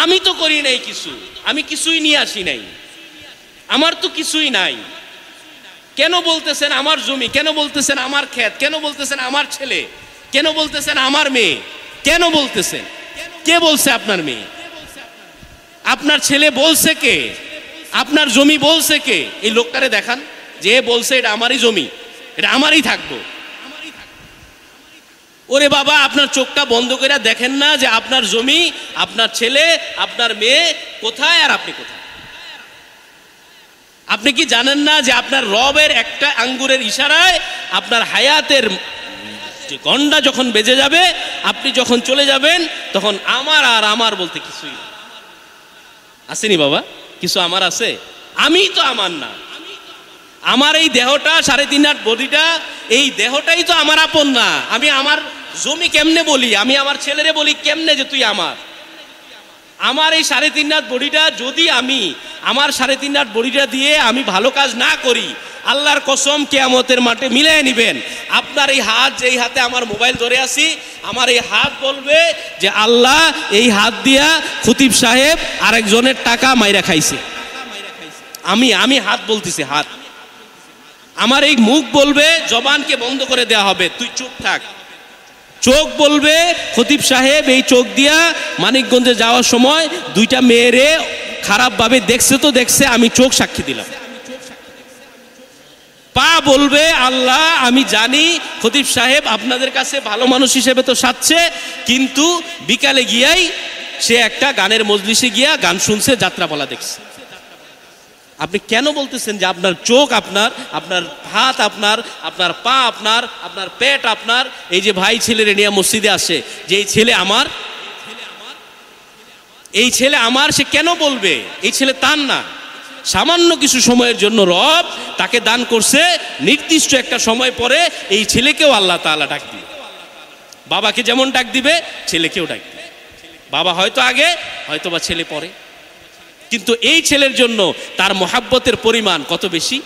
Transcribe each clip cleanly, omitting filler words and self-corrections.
আমি তো করি নাই কিছু, আমি কিছুই নিয়ে আসি নাই, আমার তো কিছুই নাই। কেন বলতেছেন আমার জমি, কেন বলতেছেন আমার ক্ষেত, কেন বলতেছেন আমার ছেলে, কেন বলতেছেন আমার মেয়ে, কেন বলতেছেন? কে বলছে আপনার মেয়ে? আপনার ছেলে বলছে কে? আপনার জমি বলছে কে? এই লোকটারে দেখান যে বলছে এটা আমারই জমি, এটা আমারই থাকবো। ওরে বাবা, আপনার চোখটা বন্ধ করে দেখেন না যে আপনার জমি, আপনার ছেলে, আপনার মেয়ে কোথায় আর আপনি কোথায়? আপনি কি জানেন না যে আপনার রবের একটা আঙ্গুরের ইশারায় আপনার হায়াতের গন্ডা যখন বেজে যাবে, আপনি যখন চলে যাবেন, তখন আমার আর আমার বলতে কিছুই আসেনি বাবা। কিছু আমার আছে? আমি তো আমার না। আমার এই দেহটা, 3.5 বডিটা, এই দেহটাই তো আমার আপন না। আমি আমার জমি কেমনে বলি? আমি আমার ছেলেরে বলি কেমনে যে তুই আমার? আমার এই 3.5 বডিটা যদি আমি আমার 3.5 বডিটা দিয়ে আমি ভালো কাজ না করি, আল্লাহর কসম কিয়ামতের মাঠে মিলিয়ে নিবেন। আপনার এই হাত, যেই হাতে আমার মোবাইল ধরে আছি, আমার এই হাত বলবে যে আল্লাহ এই হাত দিয়া খতিব সাহেব আরেকজনের টাকা মাইরা খাইছে। আমি হাত বলতেছি, হাত। আমার এই মুখ বলবে জবানকে বন্ধ করে দেয়া হবে, তুই চুপ থাক। চোখ বলবে খতিব সাহেব এই চোখ দিয়া মানিকগঞ্জে যাওয়ার সময় 2টা মেয়েরে খারাপভাবে দেখছে তো দেখছে, আমি চোখ সাক্ষী দিলাম। পা বলবে আল্লাহ আমি জানি খতিব সাহেব আপনাদের কাছে ভালো মানুষ হিসেবে তো সাজছে, কিন্তু বিকালে গিয়াই সে একটা গানের মজলিসে গিয়া গান শুনছে, যাত্রাপালা দেখছে। আপনি কেন বলতেছেন যে আপনার চোখ আপনার, আপনার হাত আপনার, আপনার পা আপনার, আপনার পেট আপনার? এই যে ভাই ছেলেরে নিয়ে মসজিদে আসে যে এই ছেলে আমার, এই ছেলে আমার, সে কেন বলবে এই ছেলে তার না? সামান্য কিছু সময়ের জন্য রব তাকে দান করছে, নির্দিষ্ট একটা সময় পরে এই ছেলেকেও আল্লাহ তাআলা ডাক দিবে। বাবাকে যেমন ডাক দিবে ছেলেকেও ডাক দিবে। বাবা হয়তো আগে, হয়তো বা ছেলে পরে, কিন্তু এই ছেলের জন্য তার মহাব্বতের পরিমাণ কত বেশি।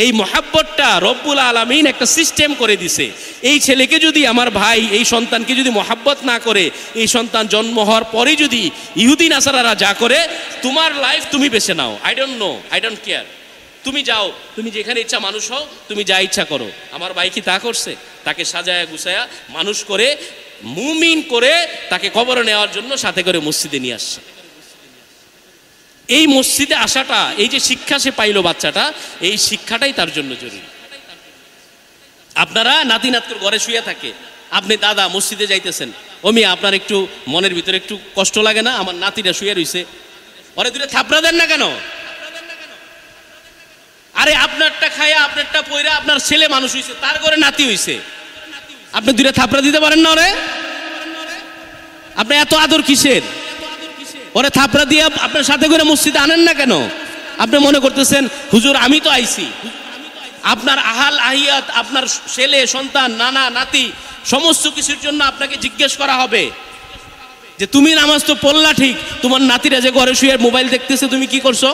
এই মহাব্বতটা রব্বুল আলামিন একটা সিস্টেম করে দিছে। এই ছেলেকে যদি, আমার ভাই এই সন্তানকে যদি মহাব্বত না করে, এই সন্তান জন্ম হওয়ার পরে যদি ইহুদি নাসারারা যা করে, তোমার লাইফ তুমি বেছে নাও, I don't know, I don't care, তুমি যাও, তুমি যেখানে ইচ্ছা মানুষ হও, তুমি যা ইচ্ছা করো। আমার ভাই কি তা করছে? তাকে সাজায়া গুছায়া মানুষ করে, মুমিন করে, তাকে কবরে নেওয়ার জন্য সাথে করে মসজিদে নিয়ে আসছে। এই মসজিদে আসাটা, এই যে শিক্ষা সে পাইলো বাচ্চাটা, এই শিক্ষাটাই তার জন্য জরুরি। আপনারা নাতি নাতকুর ঘরে শুয়ে থাকে, আপনি দাদা মসজিদে যাইতেছেন, ওমি আপনার একটু মনের ভিতরে একটু কষ্ট লাগে না? আমার নাতিটা শুয়ে রইছে, ওরে 2টা থাপড়া দেন না কেন? আরে আপনারটা খায়া, আপনারটা পয়রা আপনার ছেলে মানুষ হইছে, তার ঘরে নাতি হইছে, আপনি 2টা থাপড়া দিতে পারেন না ওরে? আপনি এত আদর কিসের? ওরে থাপড়া দিয়ে আপনার সাথে করে মসজিদে আনেন না কেন? আপনি মনে করতেছেন হুজুর আমি তো আইছি। আপনার আহাল আহিয়াত, আপনার ছেলে সন্তান, নানা নাতি, সমস্ত কিছুর জন্য আপনাকে জিজ্ঞেস করা হবে যে তুমি নামাজ তো পড়লা ঠিক, তোমার নাতিরা যে ঘরে শুয়ে মোবাইল দেখতেছে তুমি কি করছো?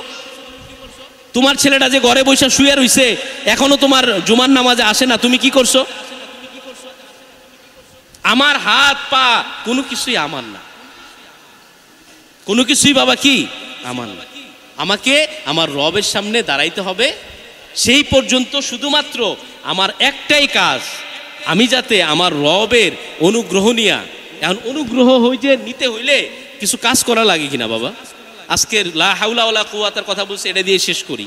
তোমার ছেলেটা যে ঘরে বসে শুয়ে রইছে, এখনো তোমার জুমার নামাজে আসে না, তুমি কি করছো? আমার হাত পা কোনো কিছুই আমার না, কোনো কিছুই বাবা কি আমার না। আমাকে আমার রবের সামনে দাঁড়াইতে হবে। সেই পর্যন্ত শুধুমাত্র আমার একটাই কাজ, আমি যাতে আমার রবের অনুগ্রহ নিয়া, এখন অনুগ্রহ হইতে নিতে হইলে কিছু কাজ করা লাগে কিনা বাবা? আজকের লা হাওলা ওয়ালা কুওয়াতার কথা বলছে, এটা দিয়ে শেষ করি।